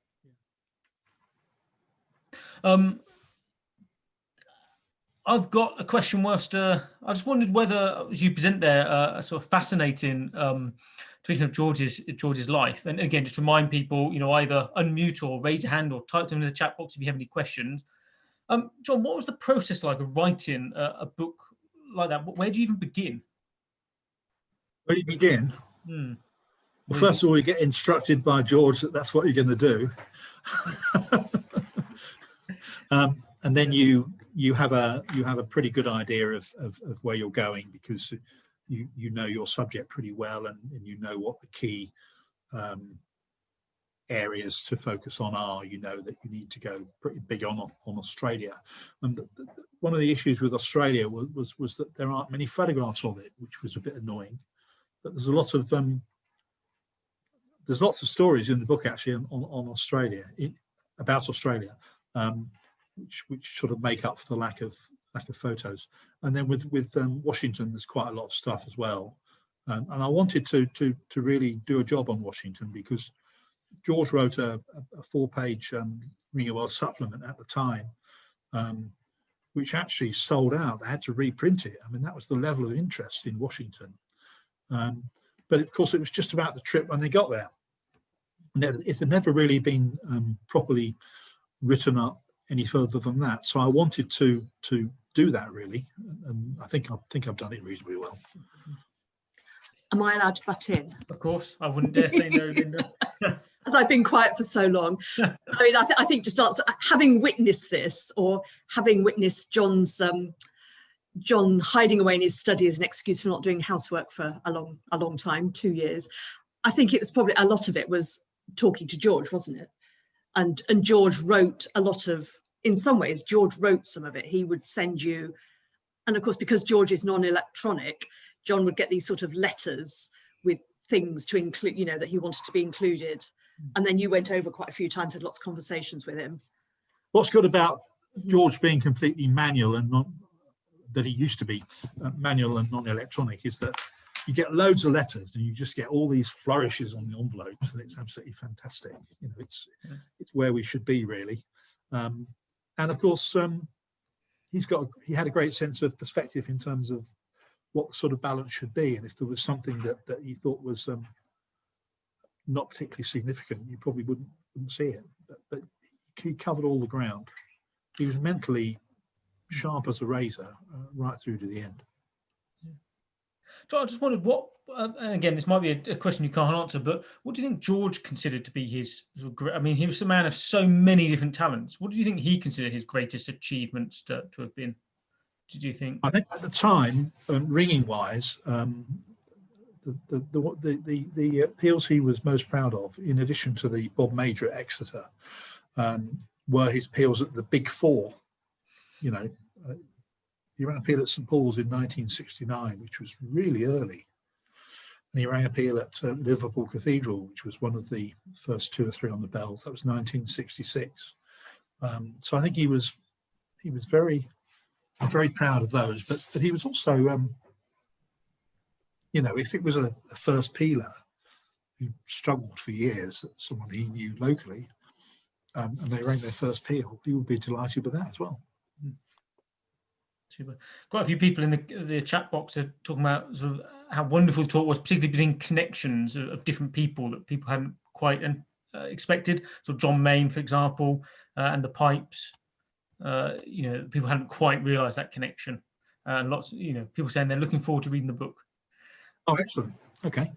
I've got a question. Whilst I just wondered whether, as you present there, a sort of fascinating depiction of George's life, and again, just remind people, you know, either unmute or raise a hand or type them in the chat box if you have any questions. John, what was the process like of writing a book like that? Where do you even begin? Where do you begin? Well, first of all, you get instructed by George that that's what you're going to do, and then you have a pretty good idea of where you're going, because you know your subject pretty well, and you know what the key areas to focus on are. You know that you need to go pretty big on Australia, and one of the issues with Australia was that there aren't many photographs of it, which was a bit annoying. But there's a lot of there's lots of stories in the book actually on Australia, about Australia, which sort of make up for the lack of photos. And then with Washington, there's quite a lot of stuff as well. And I wanted to really do a job on Washington, because George wrote a 4-page Ringing World supplement at the time, which actually sold out. They had to reprint it. I mean, that was the level of interest in Washington. But of course, it was just about the trip when they got there. And it had never really been properly written up any further than that. So I wanted to do that really, and I think I've done it reasonably well. Am I allowed to butt in? Of course, I wouldn't dare say no, Linda. As I've been quiet for so long. I mean, I think just answer, having witnessed this, or having witnessed John hiding away in his study as an excuse for not doing housework for a long time, 2 years. I think it was probably, a lot of it was talking to George, wasn't it? And George wrote a lot of, in some ways, George wrote some of it. He would send you, and of course, because George is non-electronic, John would get these sort of letters with things to include, you know, that he wanted to be included. And then you went over quite a few times, had lots of conversations with him. What's good about George being completely manual and not that he used to be manual and non-electronic is that you get loads of letters and you just get all these flourishes on the envelopes, and it's absolutely fantastic. You know, it's where we should be really. And of course, he had a great sense of perspective in terms of what the sort of balance should be, and if there was something that he thought was not particularly significant, you probably wouldn't see it. But he covered all the ground. He was mentally sharp as a razor right through to the end. So I just wondered and again, this might be a question you can't answer, but what do you think George considered to be his, I mean, he was a man of so many different talents. What do you think he considered his greatest achievements to have been? Did you think? I think at the time, ringing wise, the appeals he was most proud of, in addition to the Bob Major at Exeter, were his appeals at the Big Four. You know, he ran appeal at St Paul's in 1969, which was really early. And he ran appeal at Liverpool Cathedral, which was one of the first 2 or 3 on the bells. That was 1966. So I think he was very proud of those. But he was also, you know, if it was a first peeler who struggled for years, someone he knew locally, and they rang their first peel, he would be delighted with that as well. Super. Quite a few people in the chat box are talking about sort of how wonderful the talk was, particularly between connections of different people that people hadn't quite expected. So John Mayne, for example, and the Pipes. You know, people hadn't quite realised that connection. And lots, you know, people saying they're looking forward to reading the book. Oh, excellent. Okay.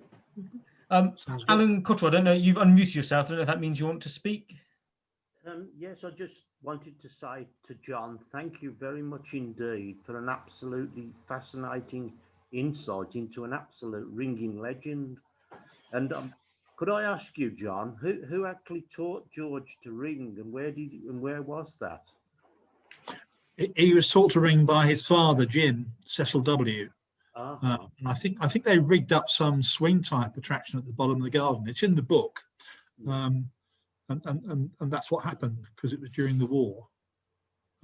Sounds good. Alan Cottrell, I don't know, you've unmuted yourself. I don't know if that means you want to speak. Yes, I just wanted to say to John, thank you very much indeed for an absolutely fascinating insight into an absolute ringing legend. And could I ask you, John, who actually taught George to ring, and where was that? He was taught to ring by his father, Jim Cecil W. Uh-huh. And I think they rigged up some swing type attraction at the bottom of the garden. It's in the book, and that's what happened because it was during the war.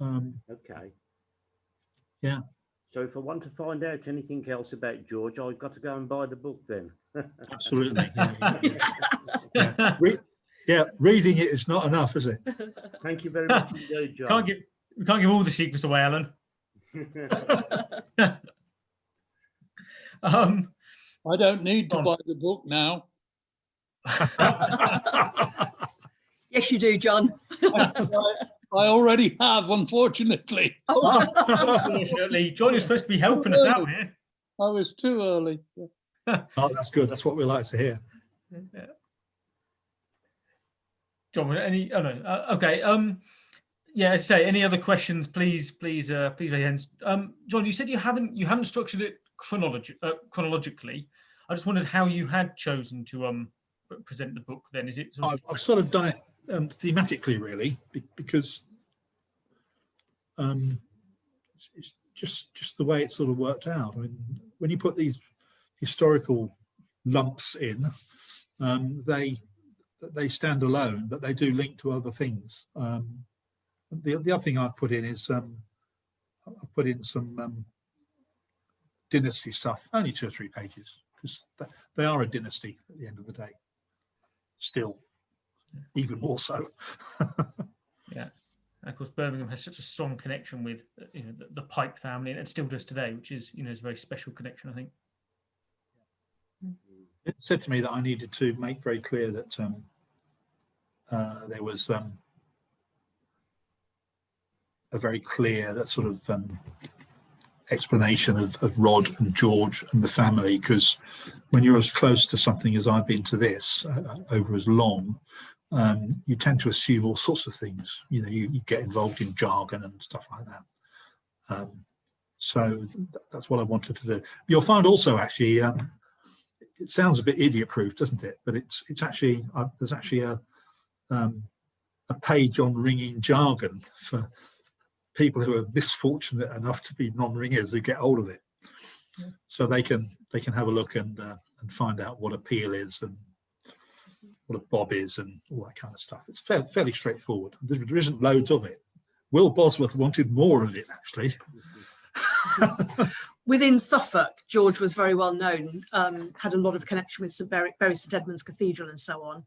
Okay. Yeah. So if I want to find out anything else about George, I've got to go and buy the book then. Absolutely. Yeah. Reading it is not enough, is it? Thank you very much indeed, John. We can't give all the secrets away, Alan. I don't need to buy the book now. Yes, you do, John. I already have, unfortunately. Oh. Unfortunately, John is supposed to be helping us out here. I was too early. Oh, that's good. That's what we like to hear. Yeah. John, any? Oh no. Okay. Yeah. As I say, any other questions? Please raise your hands. John, you said you haven't structured it chronologically. I just wondered how you had chosen to present the book. Then is it? I've sort of done it thematically, really, because it's just the way it sort of worked out. I mean, when you put these historical lumps in, they stand alone, but they do link to other things. The other thing I've put in is I've put in some dynasty stuff, only 2 or 3 pages, because they are a dynasty at the end of the day. Still, even more so. Yeah, and of course Birmingham has such a strong connection with the Pike family, and it still does today, which is is a very special connection, I think. It said to me that I needed to make very clear that there was a very clear that sort of explanation of Rod and George and the family, because when you're as close to something as I've been to this over as long, you tend to assume all sorts of things. You get involved in jargon and stuff like that. So that's what I wanted to do. You'll find also actually, it sounds a bit idiot-proof, doesn't it? But it's actually there's actually a page on ringing jargon for people who are misfortunate enough to be non-ringers who get hold of it, so they can have a look and find out what a peel is and what a bob is and all that kind of stuff. It's fairly straightforward. There isn't loads of it. Will Bosworth wanted more of it, actually. Within Suffolk, George was very well known, had a lot of connection with Bury St Edmund's Cathedral and so on,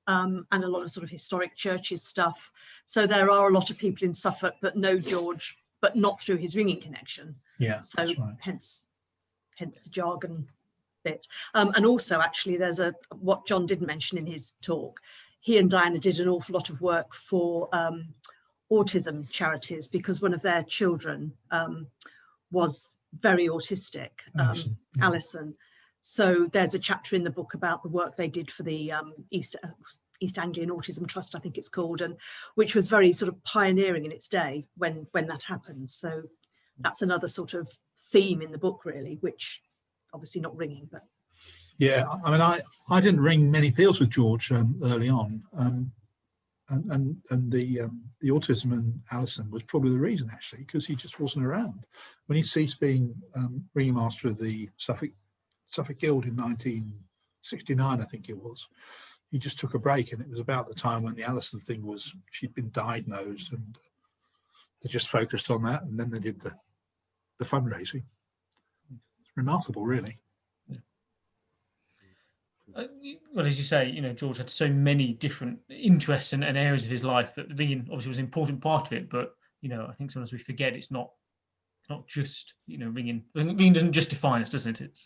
and a lot of sort of historic churches stuff. So there are a lot of people in Suffolk that know George, but not through his ringing connection. Yeah, so that's right. hence the jargon bit. And also, actually, there's what John didn't mention in his talk. He and Diana did an awful lot of work for autism charities, because one of their children was very autistic, Alison. So there's a chapter in the book about the work they did for the East Anglian Autism Trust, I think it's called, and which was very sort of pioneering in its day when that happened. So that's another sort of theme in the book, really, which obviously not ringing, but yeah. I mean, I didn't ring many peals with George early on, and the autism and Alison was probably the reason, actually, because he just wasn't around when he ceased being ringing master of the Suffolk Guild in 1969, I think it was. He just took a break, and it was about the time when the Alison thing was, she'd been diagnosed, and they just focused on that, and then they did the fundraising. It's remarkable, really. Well, as you say, George had so many different interests and areas of his life that ringing obviously was an important part of it. But I think sometimes we forget it's not just ringing. Ringing doesn't just define us, doesn't it?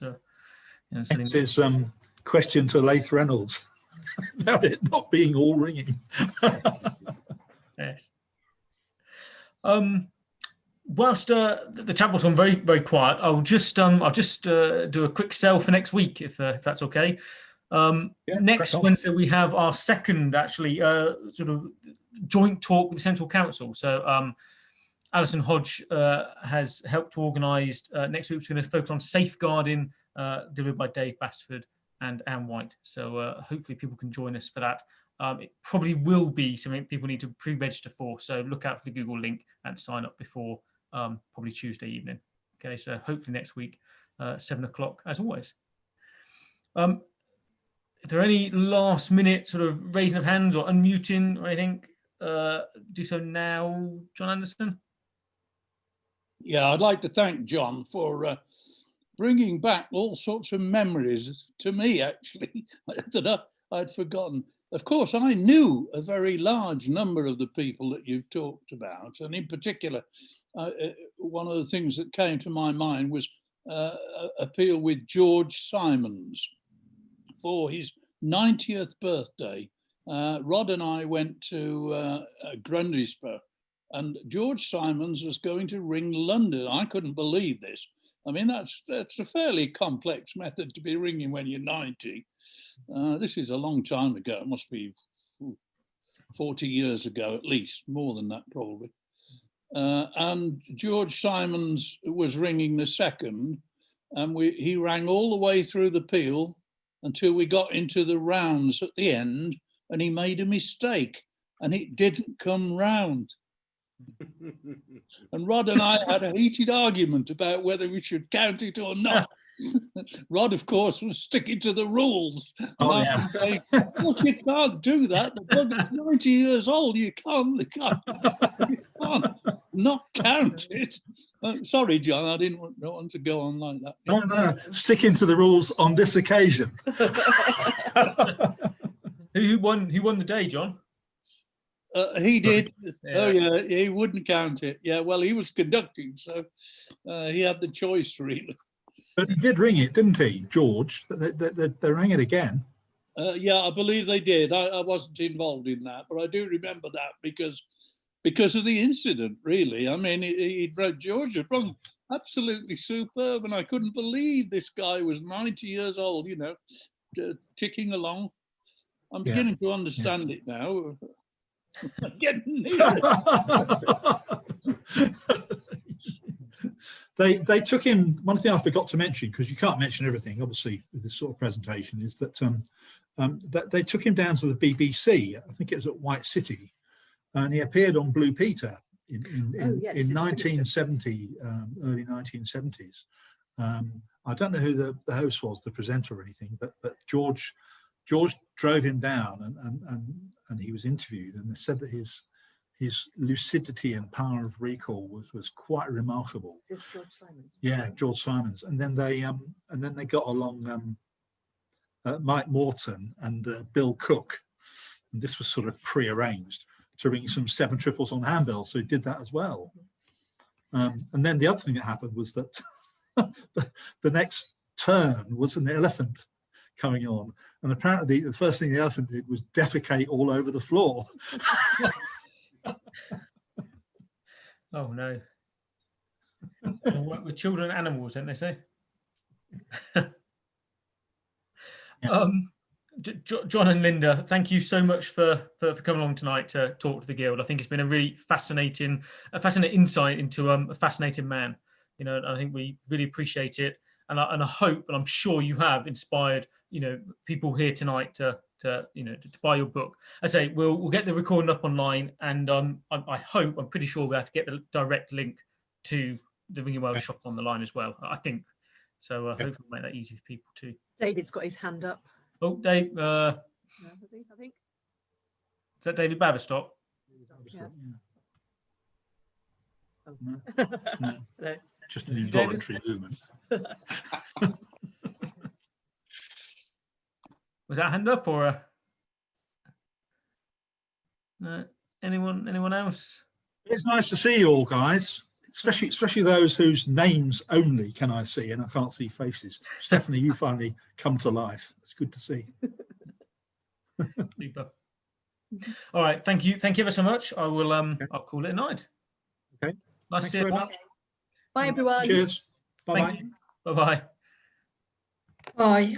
It's It's question to Laith Reynolds about it not being all ringing. Yes. Whilst the chat was on very, very quiet, I'll just do a quick sell for next week, if that's okay. Yeah, Next crack on. Wednesday, we have our second, actually, sort of joint talk with the Central Council. So Alison Hodge has helped to organise next week. We're going to focus on safeguarding, delivered by Dave Basford and Anne White. So hopefully people can join us for that. It probably will be something people need to pre-register for. So look out for the Google link and sign up before probably Tuesday evening. Okay, so hopefully next week, 7 o'clock, as always. If there are any last minute sort of raising of hands or unmuting or anything, do so now, John Anderson. Yeah, I'd like to thank John for bringing back all sorts of memories to me, actually, that I'd forgotten. Of course, I knew a very large number of the people that you've talked about. And in particular, one of the things that came to my mind was appeal with George Simons. For his 90th birthday, Rod and I went to Grundisburgh, and George Simons was going to ring London. I couldn't believe this. I mean, that's a fairly complex method to be ringing when you're 90. This is a long time ago. It must be 40 years ago, at least, more than that probably. And George Simons was ringing the second, and he rang all the way through the peal until we got into the rounds at the end, and he made a mistake and it didn't come round. And Rod and I had a heated argument about whether we should count it or not. Rod, of course, was sticking to the rules. And I was saying, look, you can't do that. The bugger's 90 years old. You can't not count it. Sorry, John, I didn't want to go on like that. No, sticking to the rules on this occasion. Who won the day, John? He did. Yeah. Oh, yeah, he wouldn't count it. Yeah, well, he was conducting, so he had the choice, really. But he did ring it, didn't he, George? They rang it again. Yeah, I believe they did. I wasn't involved in that, but I do remember that because of the incident, really. I mean, George had rung absolutely superb, and I couldn't believe this guy was 90 years old, you know, ticking along. I'm beginning to understand it now. Getting near it. They took him. One thing I forgot to mention, because you can't mention everything, obviously, with this sort of presentation, is that that they took him down to the BBC. I think it was at White City, and he appeared on Blue Peter in 1970, early 1970s. I don't know who the host was, the presenter or anything, but George drove him down and he was interviewed, and they said that his lucidity and power of recall was quite remarkable. Is this George Simons? Yeah, George Simons. And then they got along Mike Morton and Bill Cook, and this was sort of pre-arranged to ring some 7 triples on handbells, so he did that as well. And then the other thing that happened was that the next turn was an elephant coming on, and apparently the first thing the elephant did was defecate all over the floor. Oh no. They work with children and animals, don't they say? John and Linda, thank you so much for coming along tonight to talk to the Guild. I think it's been a really fascinating insight into a fascinating man. You know, I think we really appreciate it, and I hope, and I'm sure you have inspired, you know, people here tonight to buy your book. I say we'll get the recording up online, and I'm pretty sure we'll have to get the direct link to the Ringing Wells shop on the line as well. I think so. Hopefully we'll make that easy for people too. David's got his hand up. Oh, Dave. No, has he? I think. Is that David Baverstock? Yeah. Oh. No. No. Just an involuntary movement. Was that a hand up or anyone else? It's nice to see you all, guys, especially those whose names only can I see and I can't see faces. Stephanie, you finally come to life. It's good to see. Super. All right, thank you ever so much. I will I'll call it a night. Okay. Nice to see you. Bye everyone. Cheers. Bye bye. Bye bye. Hi,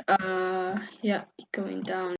yeah, going down.